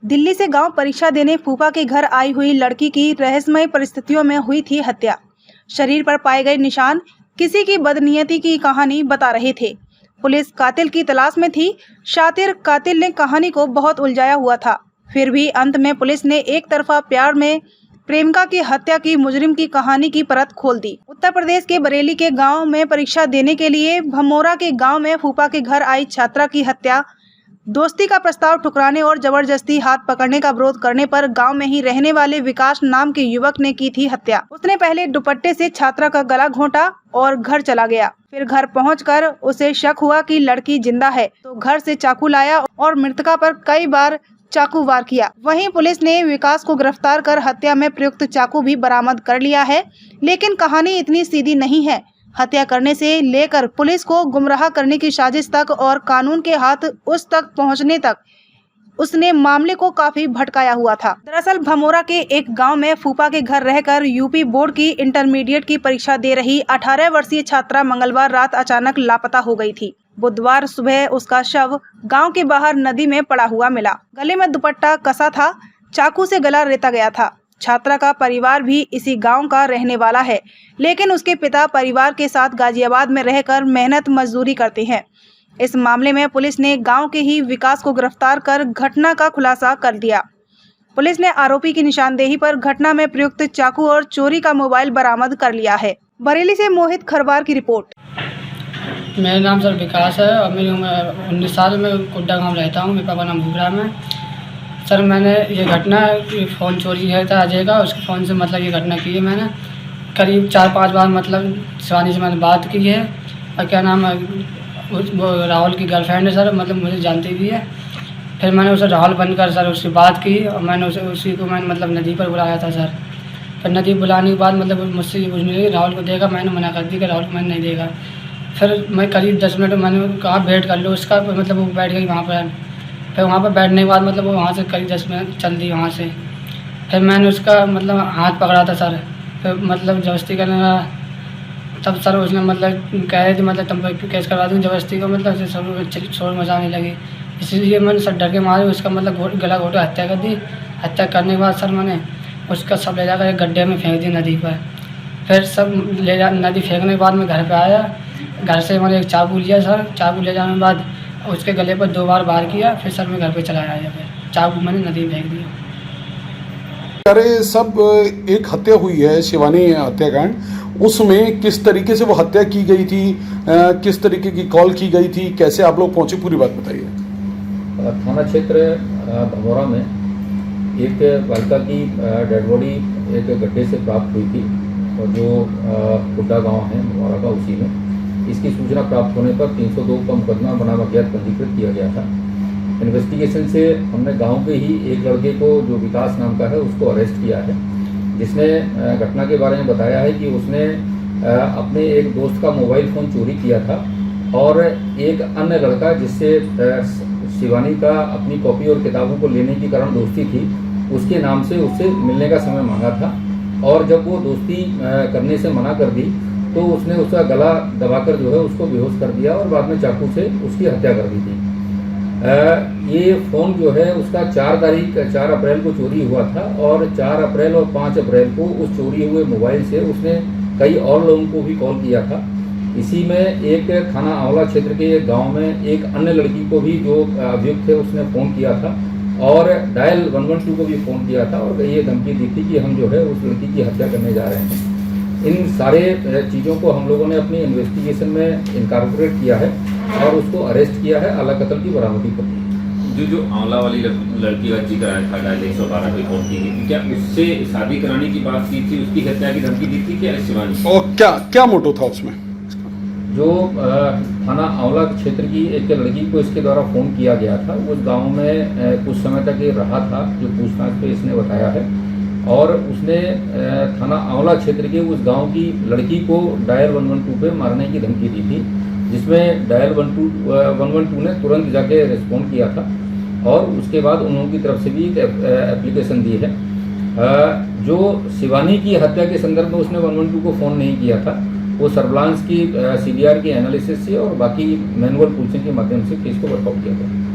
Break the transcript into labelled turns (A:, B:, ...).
A: दिल्ली से गांव परीक्षा देने फूफा के घर आई हुई लड़की की रहस्यमय परिस्थितियों में हुई थी हत्या। शरीर पर पाए गए निशान किसी की बदनीयती की कहानी बता रहे थे। पुलिस कातिल की तलाश में थी। शातिर कातिल ने कहानी को बहुत उलझाया हुआ था। फिर भी अंत में पुलिस ने एक तरफा प्यार में प्रेमिका की हत्या की मुजरिम की कहानी की परत खोल दी। उत्तर प्रदेश के बरेली के गांव में परीक्षा देने के लिए भमोरा के गांव में फूफा के घर आई छात्रा की हत्या दोस्ती का प्रस्ताव ठुकराने और जबरदस्ती हाथ पकड़ने का विरोध करने पर गांव में ही रहने वाले विकास नाम के युवक ने की थी हत्या। उसने पहले दुपट्टे से छात्रा का गला घोंटा और घर चला गया। फिर घर पहुंचकर उसे शक हुआ कि लड़की जिंदा है, तो घर से चाकू लाया और मृतका पर कई बार चाकू वार किया। वहीं पुलिस ने विकास को गिरफ्तार कर हत्या में प्रयुक्त चाकू भी बरामद कर लिया है। लेकिन कहानी इतनी सीधी नहीं है। हत्या करने से लेकर पुलिस को गुमराह करने की साजिश तक और कानून के हाथ उस तक पहुंचने तक उसने मामले को काफी भटकाया हुआ था। दरअसल भमोरा के एक गांव में फूफा के घर रहकर यूपी बोर्ड की इंटरमीडिएट की परीक्षा दे रही 18 वर्षीय छात्रा मंगलवार रात अचानक लापता हो गई थी। बुधवार सुबह उसका शव गांव के बाहर नदी में पड़ा हुआ मिला। गले में दुपट्टा कसा था, चाकू से गला रेता गया था। छात्रा का परिवार भी इसी गांव का रहने वाला है, लेकिन उसके पिता परिवार के साथ गाजियाबाद में रहकर मेहनत मजदूरी करते हैं। इस मामले में पुलिस ने गांव के ही विकास को गिरफ्तार कर घटना का खुलासा कर दिया। पुलिस ने आरोपी की निशानदेही पर घटना में प्रयुक्त चाकू और चोरी का मोबाइल बरामद कर लिया है। बरेली से मोहित खरवार की रिपोर्ट।
B: मेरा नाम सर विकास है और मेरी उम्र 19 साल में कुड्डा गाँव रहता हूँ। मेरे पापा नाम भूगरा में। सर मैंने ये घटना फ़ोन चोरी है था अजय का, उसके फ़ोन से मतलब ये घटना की है। मैंने करीब 4-5 बार मतलब शिवानी से मैंने बात की है और क्या नाम है वो राहुल की गर्लफ्रेंड है सर, मतलब मुझे जानती भी है। फिर मैंने उसे राहुल बनकर सर उससे बात की और मैंने उसी को मैंने मतलब नदी पर बुलाया था सर। फिर नदी बुलाने के बाद मतलब मुझसे ये पूछने लगी राहुल को देखा, मैंने मना कर दी कि राहुल को मैंने नहीं देखा। फिर मैं करीब 10 मिनट मैंने कहा वेट कर लो उसका, मतलब वो बैठ गई वहाँ पर। फिर वहाँ पर बैठने के बाद मतलब वो वहाँ से करीब 10 मिनट चल दी वहाँ से। फिर मैंने उसका मतलब हाथ पकड़ा था सर। फिर मतलब ज़बरदस्ती करने लगा, तब सर उसने मतलब कह रहे थे मतलब तुम पर केस करवा दूँ ज़बरदस्ती को, मतलब सब शोर मचाने लगी। इसलिए मैंने सर डर के मारे उसका मतलब गला घोटा हत्या कर दी। हत्या करने के बाद सर मैंने उसका सब ले जाकर एक गड्ढे में फेंक दी नदी पर। फिर सब नदी फेंकने के बाद मैं घर पर आया। घर से मैंने एक चाकू लिया सर। चाकू ले जाने के बाद उसके गले पर 2 बार वार किया। फिर सर मैं घर पे चला आया। फिर चाकू मैंने नदी में फेंक दिया।
C: अरे सब एक हत्या हुई है शिवानी हत्याकांड, उसमें किस तरीके से वो हत्या की गई थी, किस तरीके की कॉल की गई थी, कैसे आप लोग पहुंचे, पूरी बात बताइए।
D: थाना क्षेत्र भमोरा में एक बालिका की डेड बॉडी एक गड्ढे से प्राप्त हुई थी और जो कुड्डा गांव है भमोरा का, उसी में इसकी सूचना प्राप्त होने पर 302 का मुकदमा बनाम अज्ञात पंजीकृत किया गया था। इन्वेस्टिगेशन से हमने गांव के ही एक लड़के को जो विकास नाम का है उसको अरेस्ट किया है, जिसने घटना के बारे में बताया है कि उसने अपने एक दोस्त का मोबाइल फ़ोन चोरी किया था और एक अन्य लड़का जिससे शिवानी का अपनी कॉपी और किताबों को लेने के कारण दोस्ती थी, उसके नाम से उससे मिलने का समय मांगा था। और जब वो दोस्ती करने से मना कर दी तो उसने उसका गला दबाकर जो है उसको बेहोश कर दिया और बाद में चाकू से उसकी हत्या कर दी थी। ये फ़ोन जो है उसका 4 अप्रैल को चोरी हुआ था और 4 अप्रैल और 5 अप्रैल को उस चोरी हुए मोबाइल से उसने कई और लोगों को भी कॉल किया था। इसी में एक थाना आंवला क्षेत्र के गांव में एक अन्य लड़की को भी जो अभियुक्त है उसने फ़ोन किया था और डायल 112 को भी फ़ोन किया था और ये धमकी दी थी कि हम जो है उस लड़की की हत्या करने जा रहे हैं। इन सारे चीज़ों को हम लोगों ने अपनी इन्वेस्टिगेशन में इनकॉर्पोरेट किया है और उसको अरेस्ट किया है, आला कत्ल की बरामदी कर दी।
E: जो आंवला वाली लड़की का जिक्र आया था, डायल 112 पे फोन की थी, क्या उससे शादी कराने की बात की थी, उसकी हत्या की धमकी दी थी क्या शिवानी?
C: और क्या मोटो था उसमें?
D: जो थाना आंवला क्षेत्र की एक लड़की को इसके द्वारा फ़ोन किया गया था, उस गाँव में कुछ समय तक ये रहा था, जो पूछताछ पे इसने बताया है। और उसने थाना आंवला क्षेत्र के उस गांव की लड़की को डायल 112 पे मारने की धमकी दी थी, जिसमें डायल 112 ने तुरंत जाके रिस्पॉन्ड किया था और उसके बाद उन लोगों की तरफ से भी एक एप्लीकेशन दी है। जो शिवानी की हत्या के संदर्भ में उसने 112 को फ़ोन नहीं किया था, वो सर्विलांस की CDR की एनालिसिस से और बाकी मैनुअल पुलिसिंग के माध्यम से केस को वर्कआउट किया गया।